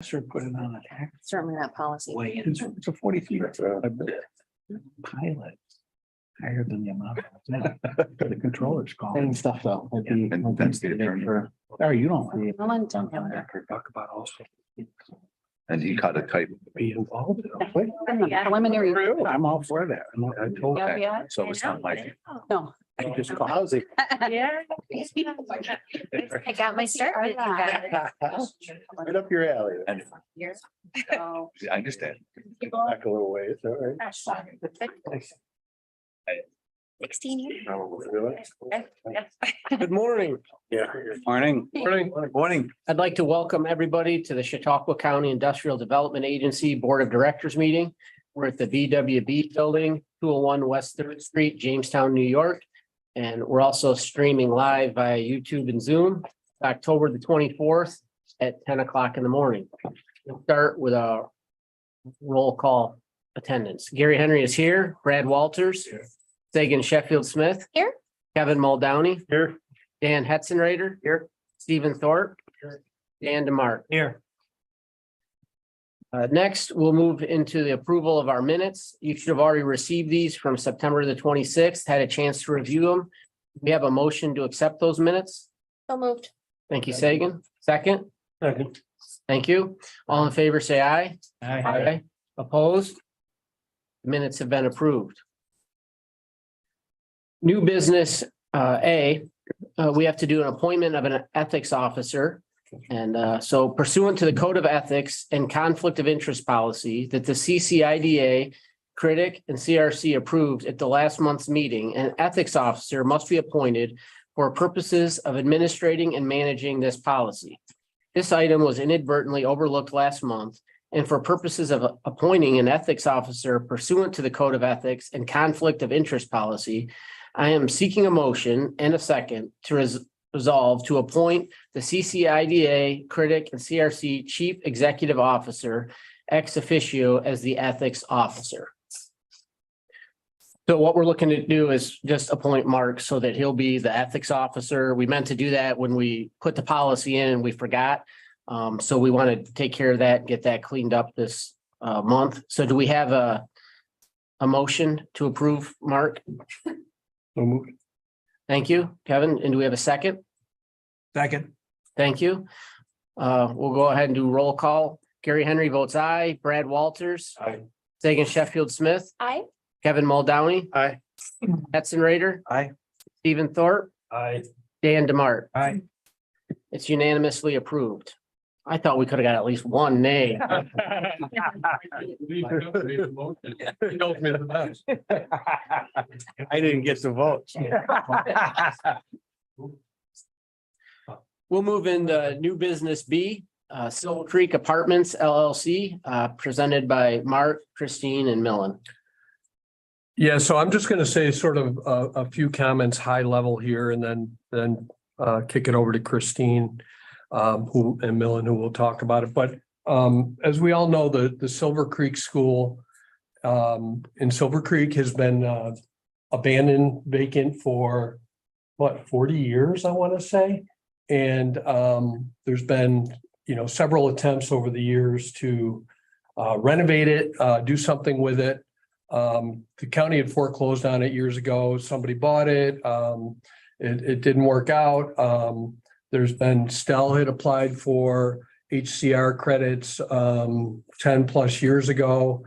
Sure, put it on a tax Certainly not policy. way. It's a 40 feet pilot. Higher than the amount. The controller's calling. Same stuff though. And that's the attorney. Oh, you don't. Well, I'm done with it. Talk about also. And he caught a type. Be involved. Preliminary. I'm all for that. I told Yeah, yeah. that. So it's not like. No. I just call housing. Yeah. I got my start. with you guys. Right up your alley. And So, I understand. Back a little ways, all right. 16 years. Good morning. Yeah. Morning. Morning. I'd like to welcome everybody to the Chautauqua County Industrial Development Agency Board of Directors meeting. We're at the VWB Building, 201 West Third Street, Jamestown, New York. And we're also streaming live via YouTube and Zoom, October the 24th at 10 o'clock in the morning. We'll start with a roll call attendance. Gary Henry is here, Brad Walters, Sagan Sheffield Smith. Here. Kevin Muldowney. Here. Dan Hetzenrader. Here. Stephen Thorpe. Dan DeMark. Here. Next, we'll move into the approval of our minutes. You should have already received these from September the 26th, had a chance to review them. We have a motion to accept those minutes. So moved. Thank you, Sagan. Second, Second. thank you. All in favor, say aye. Aye. Opposed? Minutes have been approved. New business, we have to do an appointment of an ethics officer. And so pursuant to the Code of Ethics and Conflict of Interest Policy that the CCIDA, CREDC, and CRC approved at the last month's meeting, an ethics officer must be appointed for purposes of administrating and managing this policy. This item was inadvertently overlooked last month, and for purposes of appointing an ethics officer pursuant to the Code of Ethics and Conflict of Interest Policy, I am seeking a motion and a second to resolve to appoint the CCIDA, CREDC, and CRC Chief Executive Officer ex officio as the ethics officer. So what we're looking to do is just appoint Mark so that he'll be the ethics officer. We meant to do that when we put the policy in and we forgot. So we want to take care of that, get that cleaned up this month. So do we have a motion to approve, Mark? So moved. Thank you, Kevin. And do we have a second? Second. Thank you. We'll go ahead and do roll call. Gary Henry votes aye. Brad Walters. Aye. Sagan Sheffield Smith. Aye. Kevin Muldowney. Aye. Hetzenrader. Aye. Stephen Thorpe. Aye. Dan DeMart. Aye. It's unanimously approved. I thought we could have got at least one nay. I didn't get to vote. We'll move into new business B, Silver Creek Apartments LLC, presented by Mark, Christine, and Millen. Yeah, so I'm just going to say sort of a few comments high level here and then kick it over to Christine and Millen, who will talk about it. But as we all know, the Silver Creek School in Silver Creek has been abandoned, vacant for 40 years, I want to say. And there's been, several attempts over the years to renovate it, do something with it. The county had foreclosed on it years ago. Somebody bought it. It didn't work out. There's been Stell had applied for HCR credits 10 plus years ago.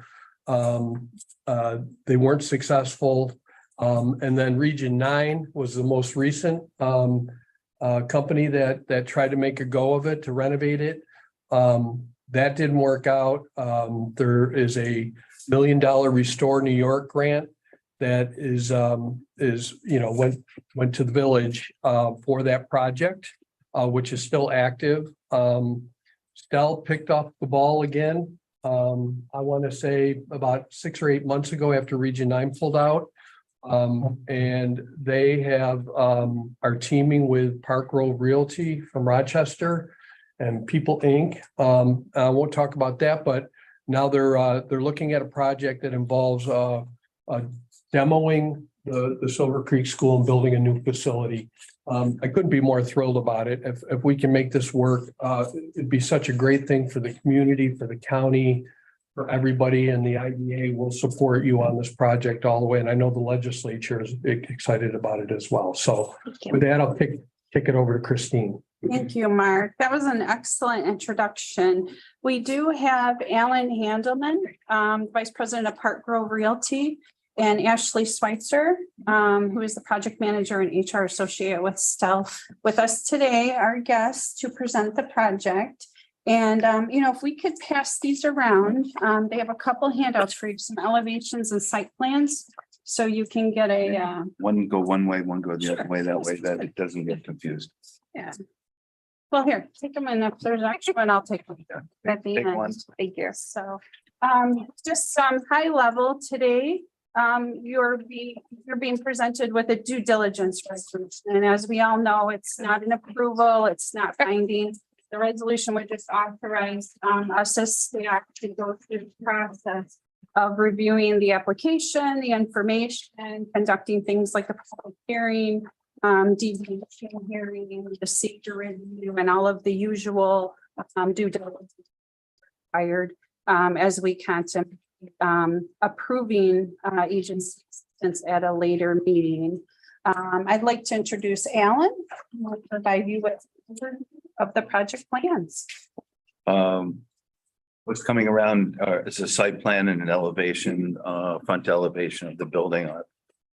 They weren't successful. And then Region 9 was the most recent company that tried to make a go of it to renovate it. That didn't work out. There is a $1 million Restore New York grant that went to the village for that project, which is still active. Stell picked up the ball again. I want to say about 6 or 8 months ago after Region 9 pulled out. And they are teaming with Park Grove Realty from Rochester and People Inc. I won't talk about that, but now they're looking at a project that involves demoing the Silver Creek School and building a new facility. I couldn't be more thrilled about it. If we can make this work, it'd be such a great thing for the community, for the county, for everybody, and the IDA will support you on this project all the way. And I know the legislature is excited about it as well. So with that, I'll kick it over to Christine. Thank you, Mark. That was an excellent introduction. We do have Alan Handelman, Vice President of Park Grove Realty, and Ashley Schweitzer, who is the project manager and HR associate with Stealth, with us today, our guests to present the project. And, if we could pass these around, they have a couple handouts for you, some elevations and site plans. So you can get a, One go one way, one go the other way, that way that it doesn't get confused. yeah. Well, here, take them in. If there's actually one, I'll take one at the Take end. one. Thank you. So, just some high level today. You're being presented with a due diligence resolution. And as we all know, it's not an approval, it's not binding. The resolution would just authorize us as staff to go through the process of reviewing the application, the information, conducting things like a public hearing, deviation hearing, the seeker review, and all of the usual due diligence required as we contemplate approving agency assistance at a later meeting. I'd like to introduce Alan, who will provide you with an overview of the project plans. What's coming around is a site plan and an elevation, front elevation of the building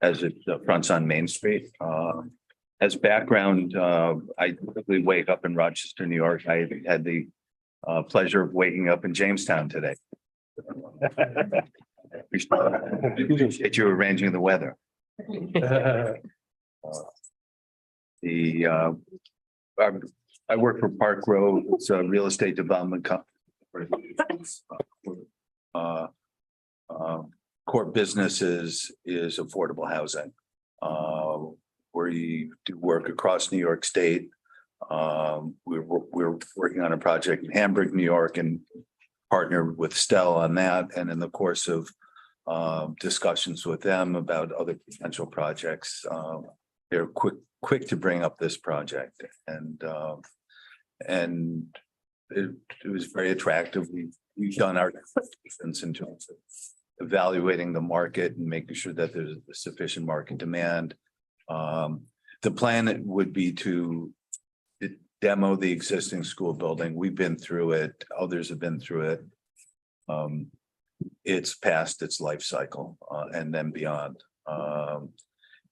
as it fronts on Main Street. As background, I typically wake up in Rochester, New York. I had the pleasure of waking up in Jamestown today. Appreciate you arranging the weather. I work for Park Grove. It's a real estate development company. Core business is affordable housing. We do work across New York State. We're working on a project in Hamburg, New York, and partnered with Stell on that. And in the course of discussions with them about other potential projects, they're quick to bring up this project, and it was very attractive. We've done our diligence in terms of evaluating the market and making sure that there's sufficient market demand. The plan would be to demo the existing school building. We've been through it. Others have been through it. It's past its life cycle and then beyond.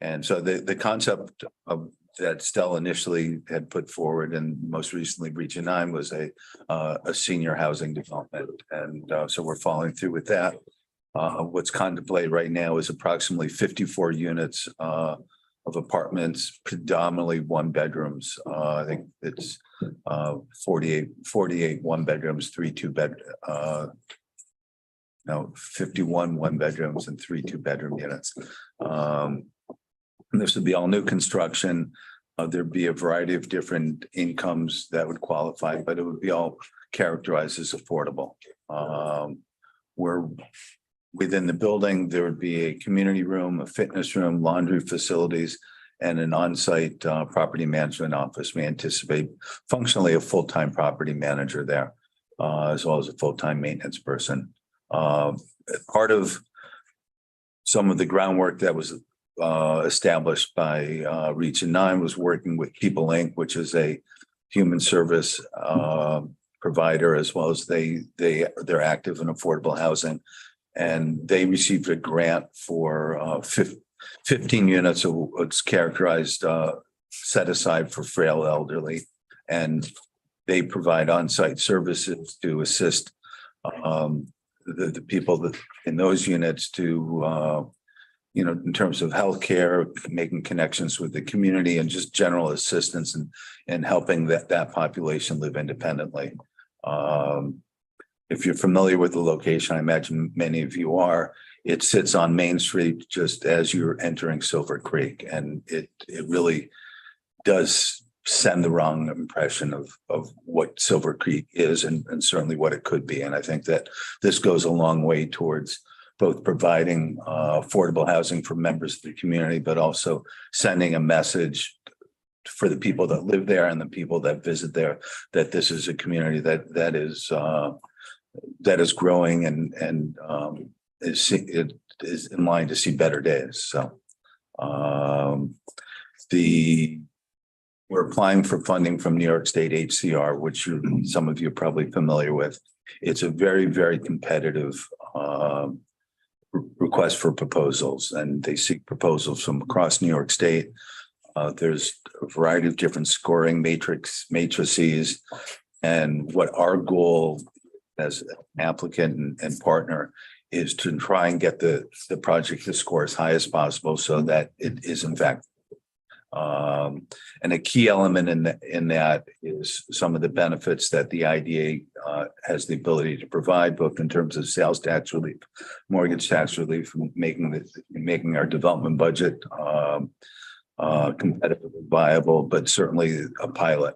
And so the concept of that Stell initially had put forward and most recently Region 9 was a senior housing development. And so we're following through with that. What's contemplated right now is approximately 54 units of apartments, predominantly one bedrooms. I think it's 48 one bedrooms, 51 one bedrooms and 3 2-bedroom units. And this would be all new construction. There'd be a variety of different incomes that would qualify, but it would be all characterized as affordable. We're within the building, there would be a community room, a fitness room, laundry facilities, and an on-site property management office. We anticipate functionally a full-time property manager there, as well as a full-time maintenance person. Part of some of the groundwork that was established by Region 9 was working with People Inc., which is a human service provider, as well as they're active in affordable housing. And they received a grant for 15 units of what's characterized set aside for frail elderly. And they provide on-site services to assist the people that in those units to in terms of healthcare, making connections with the community, and just general assistance and helping that population live independently. If you're familiar with the location, I imagine many of you are, it sits on Main Street just as you're entering Silver Creek. And it really does send the wrong impression of what Silver Creek is and certainly what it could be. And I think that this goes a long way towards both providing affordable housing for members of the community, but also sending a message for the people that live there and the people that visit there, that this is a community that is growing and it is in line to see better days. So we're applying for funding from New York State HCR, which some of you are probably familiar with. It's a very, very competitive request for proposals, and they seek proposals from across New York State. There's a variety of different scoring matrices, and what our goal as an applicant and partner is to try and get the project to score as high as possible so that it is in fact. And a key element in that is some of the benefits that the IDA has the ability to provide, both in terms of sales tax relief, mortgage tax relief, making our development budget competitively viable, but certainly a pilot.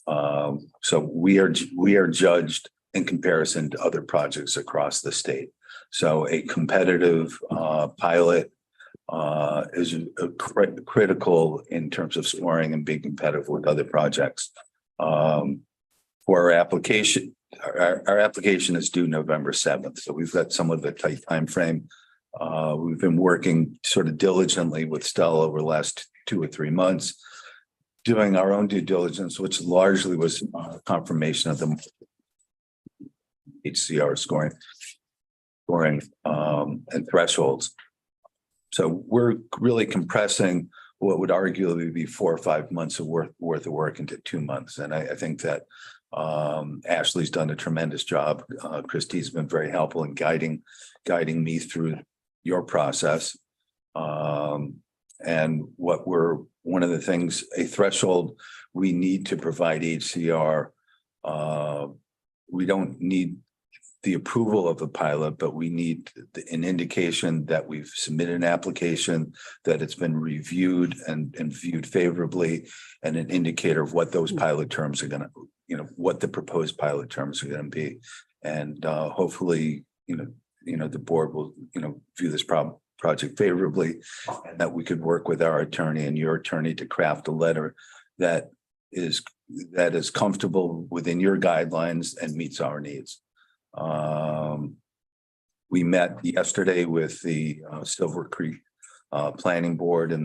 So we are judged in comparison to other projects across the state. So a competitive pilot is critical in terms of scoring and being competitive with other projects. For our application, our application is due November 7th. So we've got somewhat of a tight time frame. We've been working sort of diligently with Stella over the last 2 or 3 months, doing our own due diligence, which largely was confirmation of the HCR scoring and thresholds. So we're really compressing what would arguably be 4 or 5 months of worth of work into 2 months. And I think that Ashley's done a tremendous job. Christie's been very helpful in guiding me through your process. And one of the things, a threshold we need to provide HCR, we don't need the approval of the pilot, but we need an indication that we've submitted an application, that it's been reviewed and viewed favorably, and an indicator of what those pilot terms are going to, what the proposed pilot terms are going to be. And hopefully, the board will, view this project favorably, and that we could work with our attorney and your attorney to craft a letter that is comfortable within your guidelines and meets our needs. We met yesterday with the Silver Creek Planning Board, and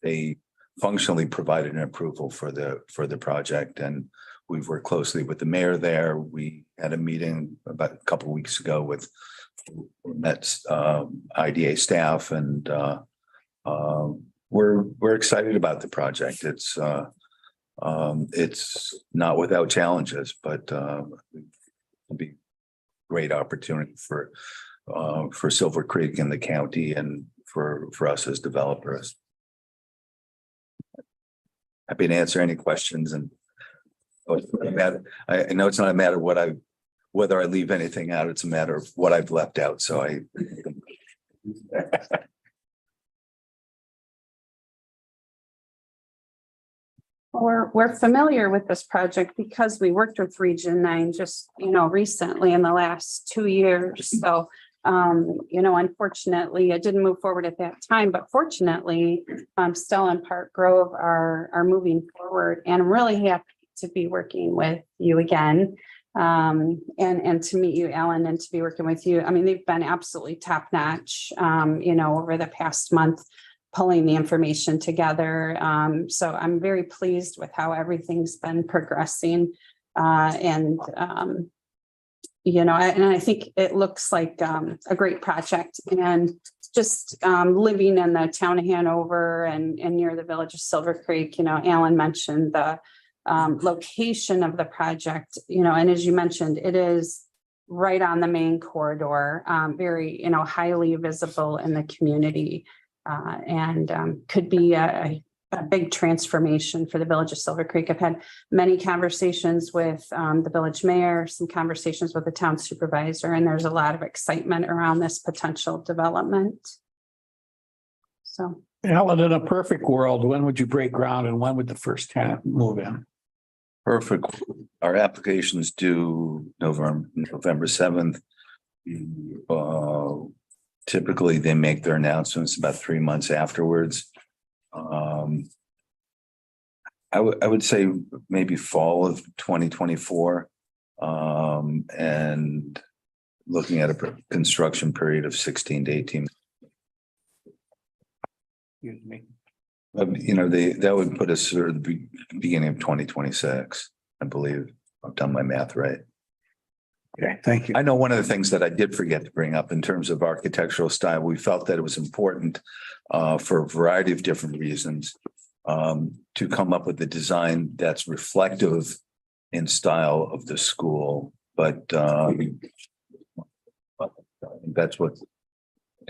they functionally provided an approval for the project, and we've worked closely with the mayor there. We had a meeting about a couple of weeks ago with IDA staff, and we're excited about the project. It's not without challenges, but it'll be great opportunity for Silver Creek and the county, and for us as developers. Happy to answer any questions. And I know it's not a matter of whether I leave anything out, it's a matter of what I've left out. So We're familiar with this project because we worked with Region 9 just, recently in the last 2 years. So, unfortunately, it didn't move forward at that time, but fortunately, Stella and Park Grove are moving forward, and I'm really happy to be working with you again. And to meet you, Alan, and to be working with you. I mean, they've been absolutely top notch, over the past month, pulling the information together. So I'm very pleased with how everything's been progressing. And I think it looks like a great project. And just living in the town of Hanover and near the village of Silver Creek, Alan mentioned the location of the project, and as you mentioned, it is right on the main corridor, very, highly visible in the community. And could be a big transformation for the village of Silver Creek. I've had many conversations with the village mayor, some conversations with the town supervisor, and there's a lot of excitement around this potential development. So, Alan, in a perfect world, when would you break ground and when would the first tenant move in? perfect. Our application is due November 7th. Typically, they make their announcements about 3 months afterwards. I would say maybe fall of 2024. And looking at a construction period of 16 to 18. Excuse me. That would put us sort of the beginning of 2026, I believe. I've done my math right. Okay, thank you. I know one of the things that I did forget to bring up in terms of architectural style, we felt that it was important for a variety of different reasons to come up with a design that's reflective in style of the school. But I think that's what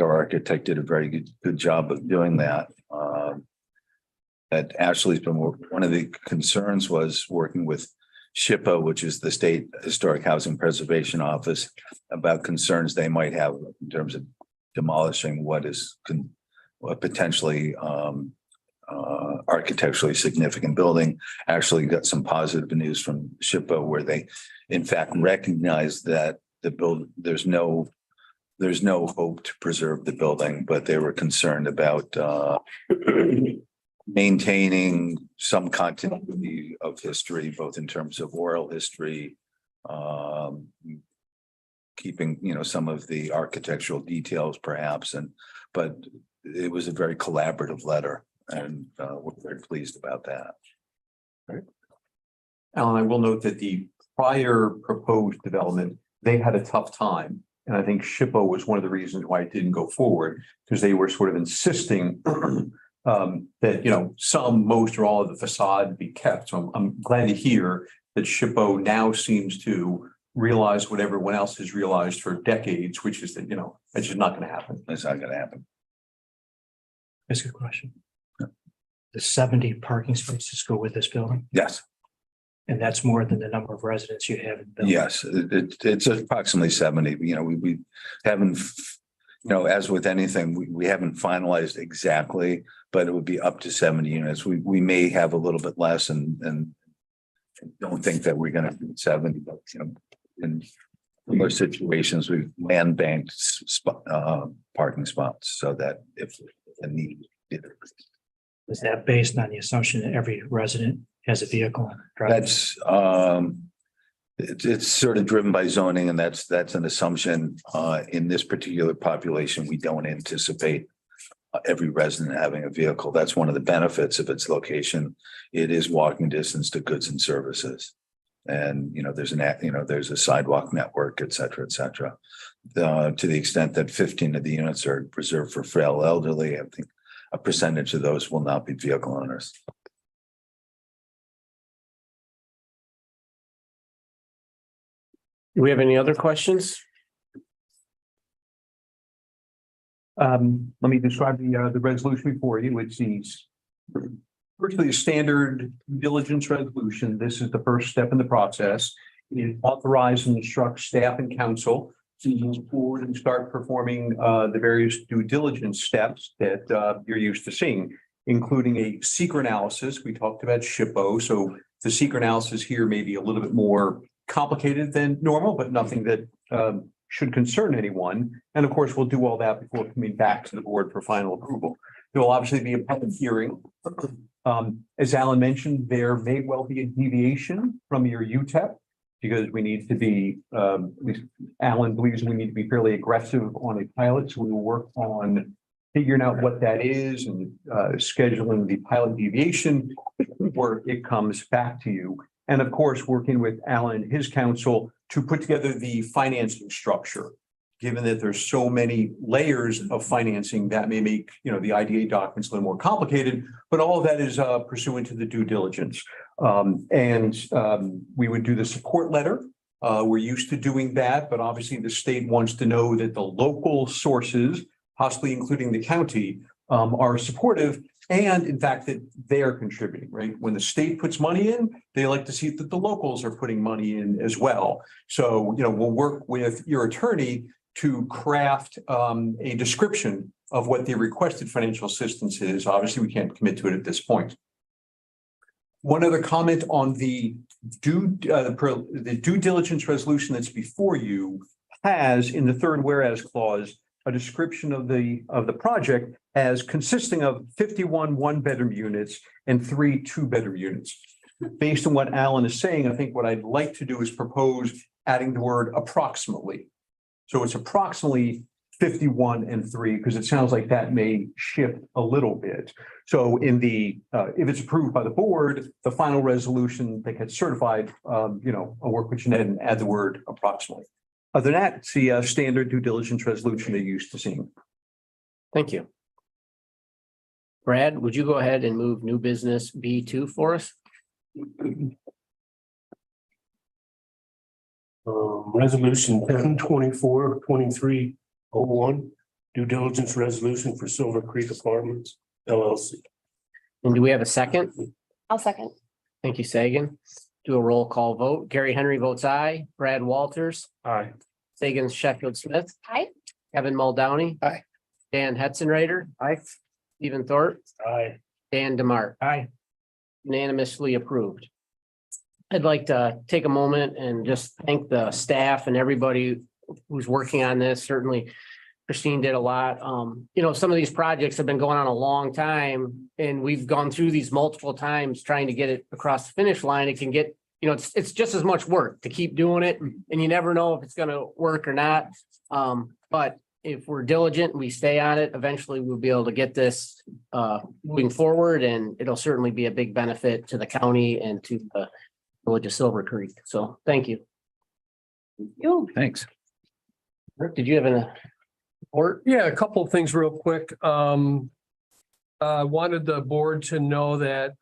our architect did a very good job of doing that. That Ashley's been, one of the concerns was working with SHPO, which is the State Historic Housing Preservation Office, about concerns they might have in terms of demolishing what is potentially architecturally significant building. Actually got some positive news from SHPO where they in fact recognize that there's no hope to preserve the building, but they were concerned about maintaining some continuity of history, both in terms of oral history, keeping, some of the architectural details perhaps, but it was a very collaborative letter and we're very pleased about that. Alan, I will note that the prior proposed development, they had a tough time. And I think SHPO was one of the reasons why it didn't go forward, because they were sort of insisting that, some, most, or all of the facade be kept. So I'm glad to hear that SHPO now seems to realize what everyone else has realized for decades, which is that, that's just not going to happen. It's not going to happen. That's a good question. The 70 parking spaces go with this building, Yes. and that's more than the number of residents you have in the building. Yes, it's approximately 70. We haven't, as with anything, we haven't finalized exactly, but it would be up to 70 units. We may have a little bit less and don't think that we're going to do 70, but in most situations, we've land banked parking spots so that if a need. Is that based on the assumption that every resident has a vehicle? That's it's sort of driven by zoning, and that's an assumption. In this particular population, we don't anticipate every resident having a vehicle. That's one of the benefits of its location. It is walking distance to goods and services. And there's a sidewalk network, et cetera, et cetera. To the extent that 15 of the units are reserved for frail elderly, I think a percentage of those will not be vehicle owners. Do we have any other questions? Let me describe the resolution before you. It's virtually a standard due diligence resolution. This is the first step in the process. It authorizes and instructs staff and council to move forward and start performing the various due diligence steps that you're used to seeing, including a secret analysis. We talked about SHPO, so the secret analysis here may be a little bit more complicated than normal, but nothing that should concern anyone. And of course, we'll do all that before coming back to the board for final approval. There will obviously be a public hearing. As Alan mentioned, there may well be a deviation from your UTEP because we need to be, at least Alan believes we need to be fairly aggressive on a pilot. So we will work on figuring out what that is and scheduling the pilot deviation where it comes back to you. And of course, working with Alan and his counsel to put together the financing structure. Given that there's so many layers of financing, that may make the IDA documents a little more complicated, but all of that is pursuant to the due diligence. We would do the support letter. We're used to doing that, but obviously the state wants to know that the local sources, possibly including the county, are supportive. And in fact, that they are contributing, right? When the state puts money in, they like to see that the locals are putting money in as well. So, we'll work with your attorney to craft a description of what the requested financial assistance is. Obviously, we can't commit to it at this point. One other comment on the due diligence resolution that's before you has in the third whereas clause a description of the project as consisting of 51 one-bedroom units and 3 two-bedroom units. Based on what Alan is saying, I think what I'd like to do is propose adding the word approximately. So it's approximately 51 and 3, because it sounds like that may shift a little bit. So in the, if it's approved by the board, the final resolution that gets certified, I'll work with Jeanette and add the word approximately. Other than that, it's the standard due diligence resolution they're used to seeing. Thank you. Brad, would you go ahead and move new business B2 for us? Resolution 10/24/23/01, due diligence resolution for Silver Creek Apartments LLC. And do we have a second? I'll second. Thank you, Sagan. Do a roll call vote. Gary Henry votes aye. Brad Walters, Aye. Sagan Sheffield Smith, Hi. Kevin Muldowney. Aye. Dan Hetzenreiter. Aye. Stephen Thorpe, Aye. Dan Demart. Aye. Unanimously approved. I'd like to take a moment and just thank the staff and everybody who's working on this. Certainly Christine did a lot. Some of these projects have been going on a long time and we've gone through these multiple times trying to get it across the finish line. It can get, it's just as much work to keep doing it and you never know if it's going to work or not. But if we're diligent and we stay on it, eventually we'll be able to get this moving forward, and it'll certainly be a big benefit to the county and to the village of Silver Creek. So thank you. Thanks. Rick, did you have a report? Yeah, a couple of things real quick. I wanted the board to know that,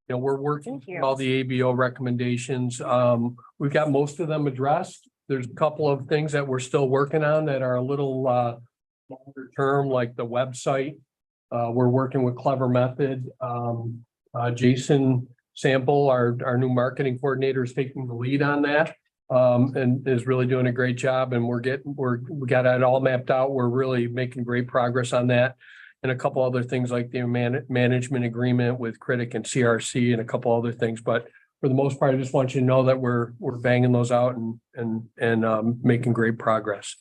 we're working Thank you. through all the ABO recommendations. We've got most of them addressed. There's a couple of things that we're still working on that are a little longer term, like the website. We're working with Clever Method. Jason Sample, our new marketing coordinator, is taking the lead on that. And is really doing a great job, and we got it all mapped out. We're really making great progress on that. And a couple other things like the management agreement with CREDC and CRC and a couple other things. But for the most part, I just want you to know that we're banging those out and making great progress.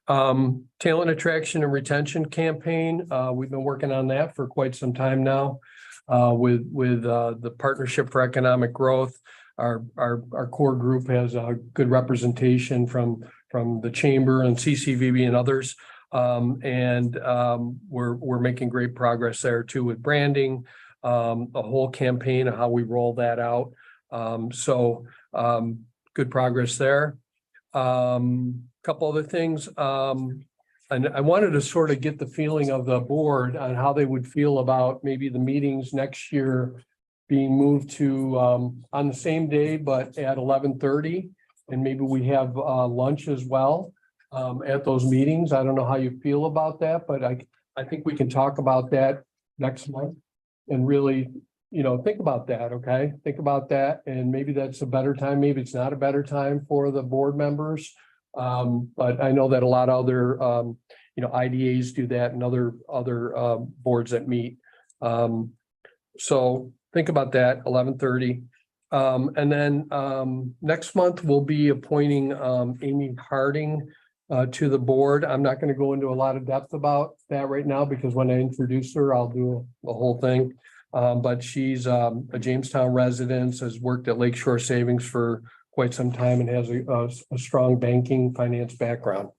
Talent attraction and retention campaign. We've been working on that for quite some time now. With the Partnership for Economic Growth. Our core group has a good representation from the chamber and CCVB and others. We're making great progress there too with branding, a whole campaign of how we roll that out. Good progress there. Couple other things. And I wanted to sort of get the feeling of the board on how they would feel about maybe the meetings next year being moved to on the same day, but at 11:30. And maybe we have lunch as well at those meetings. I don't know how you feel about that, but I think we can talk about that next month and really, think about that. Okay. Think about that. And maybe that's a better time. Maybe it's not a better time for the board members. But I know that a lot of other, IDAs do that and other boards that meet. So think about that, 11:30. And then next month we'll be appointing Amy Harding to the board. I'm not going to go into a lot of depth about that right now because when I introduce her, I'll do the whole thing. But she's a Jamestown resident, has worked at Lakeshore Savings for quite some time and has a strong banking finance background.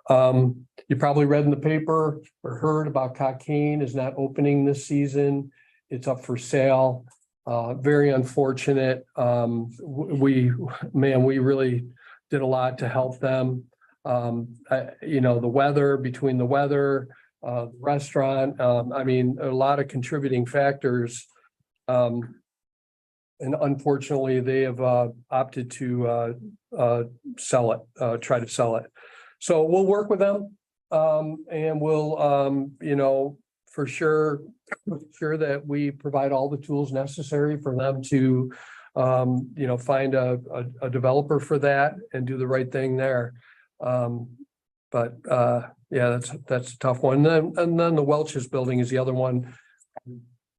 You probably read in the paper or heard about Cockane is not opening this season. It's up for sale. Very unfortunate. We really did a lot to help them. The weather, between the weather, restaurant, a lot of contributing factors. And unfortunately, they have opted to sell it, try to sell it. So we'll work with them and we'll, for sure that we provide all the tools necessary for them to, find a developer for that and do the right thing there. That's a tough one. And then the Welch's building is the other one.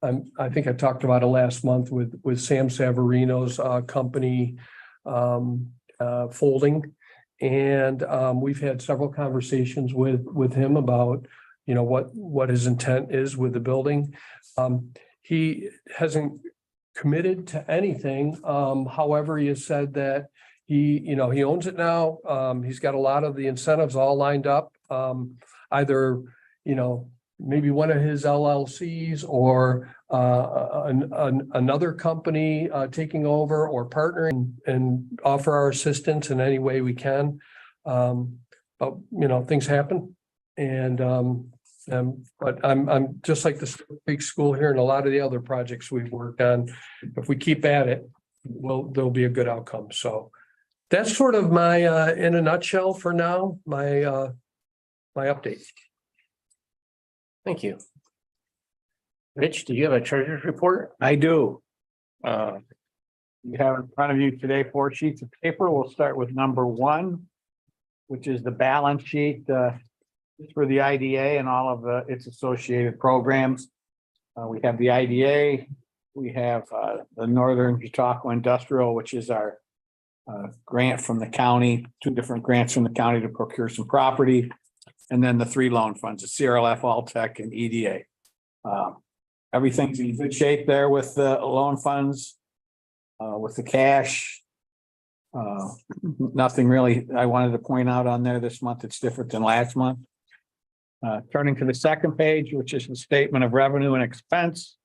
I think I talked about it last month with Sam Savarino's company folding. And we've had several conversations with him about, you know, what his intent is with the building. He hasn't committed to anything. However, he has said that he owns it now. He's got a lot of the incentives all lined up. Either, you know, maybe one of his LLCs or another company taking over or partnering and offer our assistance in any way we can. But you know, things happen. And but I'm just like the big school here and a lot of the other projects we've worked on. If we keep at it, there'll be a good outcome. So that's sort of my in a nutshell for now, my update. Thank you. Rich, do you have a treasurer's report? I do. You have in front of you today 4 sheets of paper. We'll start with number 1, which is the balance sheet for the IDA and all of its associated programs. We have the IDA. We have the Northern Chautauqua Industrial, which is our grant from the county, 2 different grants from the county to procure some property. And then the 3 loan funds, the CRLF, Alltech, and EDA. Everything's in good shape there with the loan funds, with the cash. Nothing really I wanted to point out on there this month. It's different than last month. Turning to the second page, which is the statement of revenue and expense.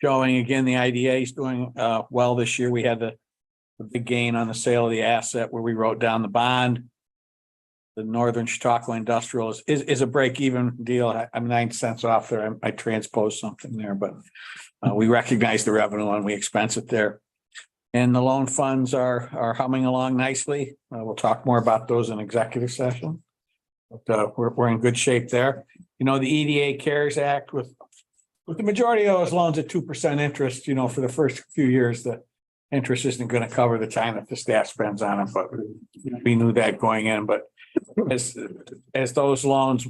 Showing again, the IDA is doing well this year. We had the big gain on the sale of the asset where we wrote down the bond. The Northern Chautauqua Industrial is a break-even deal. I'm 9 cents off there. I transposed something there, but we recognize the revenue and we expense it there. And the loan funds are humming along nicely. We'll talk more about those in executive session. But we're in good shape there. You know, the EDA CARES Act with the majority of those loans at 2% interest, you know, for the first few years, the interest isn't going to cover the time that the staff spends on them, but we knew that going in. But as those loans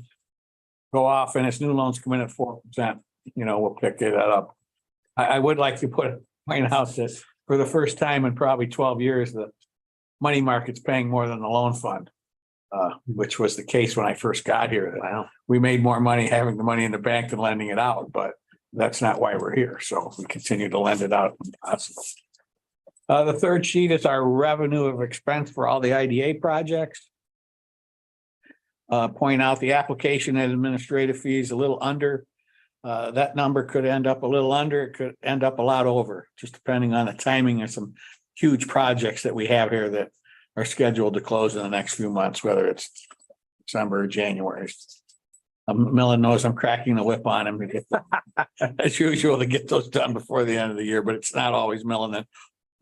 go off and as new loans come in at 4%, you know, we'll pick it up. I would like to point out that for the first time in probably 12 years, the money market's paying more than the loan fund, which was the case when I first got here. Wow. We made more money having the money in the bank than lending it out, but that's not why we're here. So we continue to lend it out when possible. The third sheet is our revenue of expense for all the IDA projects. Point out the application and administrative fees a little under. That number could end up a little under, it could end up a lot over, just depending on the timing of some huge projects that we have here that are scheduled to close in the next few months, whether it's December or January. Millen knows I'm cracking the whip on him to get, as usual, to get those done before the end of the year, but it's not always Millen.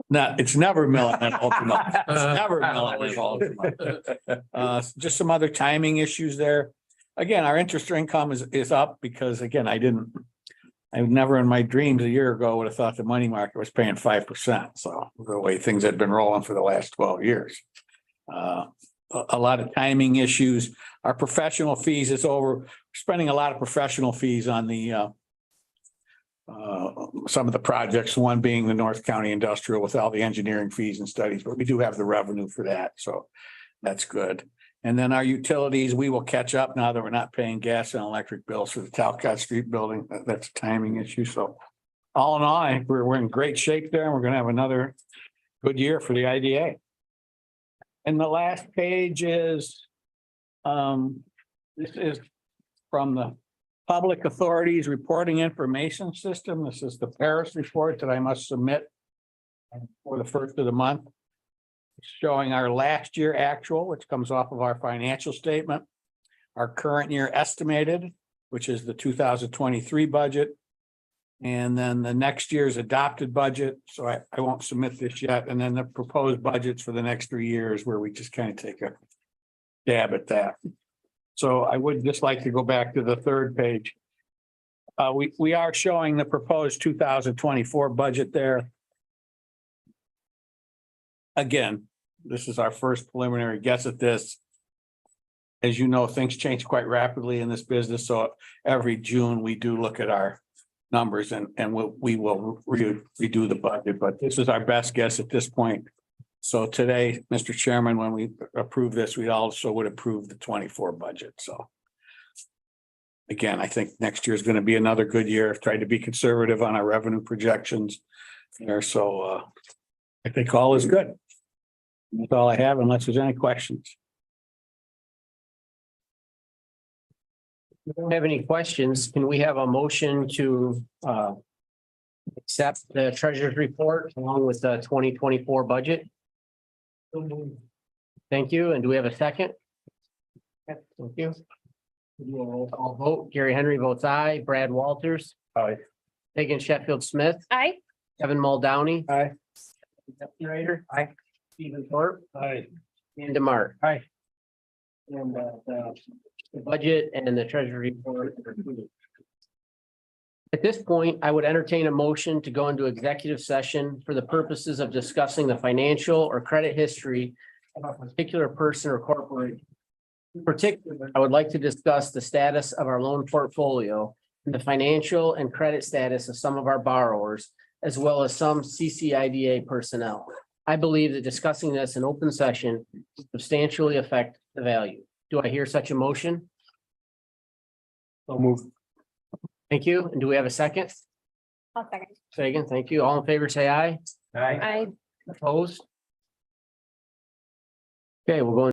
It's never Millen and Ultima. It's never Millen and Ultima. Just some other timing issues there. Again, our interest income is up because again, I never in my dreams a year ago would have thought the money market was paying 5%. So the way things had been rolling for the last 12 years. A lot of timing issues. Our professional fees is over. We're spending a lot of professional fees on the some of the projects, one being the North County Industrial with all the engineering fees and studies, but we do have the revenue for that. So that's good. And then our utilities, we will catch up now that we're not paying gas and electric bills for the Talcott Street building. That's a timing issue. So all in all, I think we're in great shape there. And we're going to have another good year for the IDA. And the last page is, this is from the Public Authorities Reporting Information System. This is the Paris report that I must submit for the first of the month. It's showing our last year actual, which comes off of our financial statement, our current year estimated, which is the 2023 budget, and then the next year's adopted budget. So I won't submit this yet. And then the proposed budgets for the next 3 years where we just kind of take a stab at that. So I would just like to go back to the third page. We are showing the proposed 2024 budget there. Again, this is our first preliminary guess at this. As you know, things change quite rapidly in this business. So every June we do look at our numbers and we will redo the budget. But this is our best guess at this point So today, Mr. Chairman, when we approve this, we also would approve the 24 budget, so. Again, I think next year is going to be another good year. I've tried to be conservative on our revenue projections there, so I think all is good. That's all I have unless there's any questions. If we don't have any questions, can we have a motion to accept the treasurer's report along with the 2024 budget? Thank you. And do we have a second? Thank you. We'll roll call vote. Gary Henry votes aye. Brad Walters. Aye. Megan Sheffield Smith. Aye. Kevin Muldowney. Aye. Rader. Aye. Stephen Thorpe. Aye. And Demar. Aye. And the budget and the treasury report. are approved. At this point, I would entertain a motion to go into executive session for the purposes of discussing the financial or credit history of a particular person or corporation. In particular, I would like to discuss the status of our loan portfolio and the financial and credit status of some of our borrowers, as well as some CCIDA personnel. I believe that discussing this in open session substantially affect the value. Do I hear such a motion? So move. Thank you. And do we have a second? I'll second. Second, thank you. All in favor, say aye. Aye. Aye. Opposed? Okay, we'll go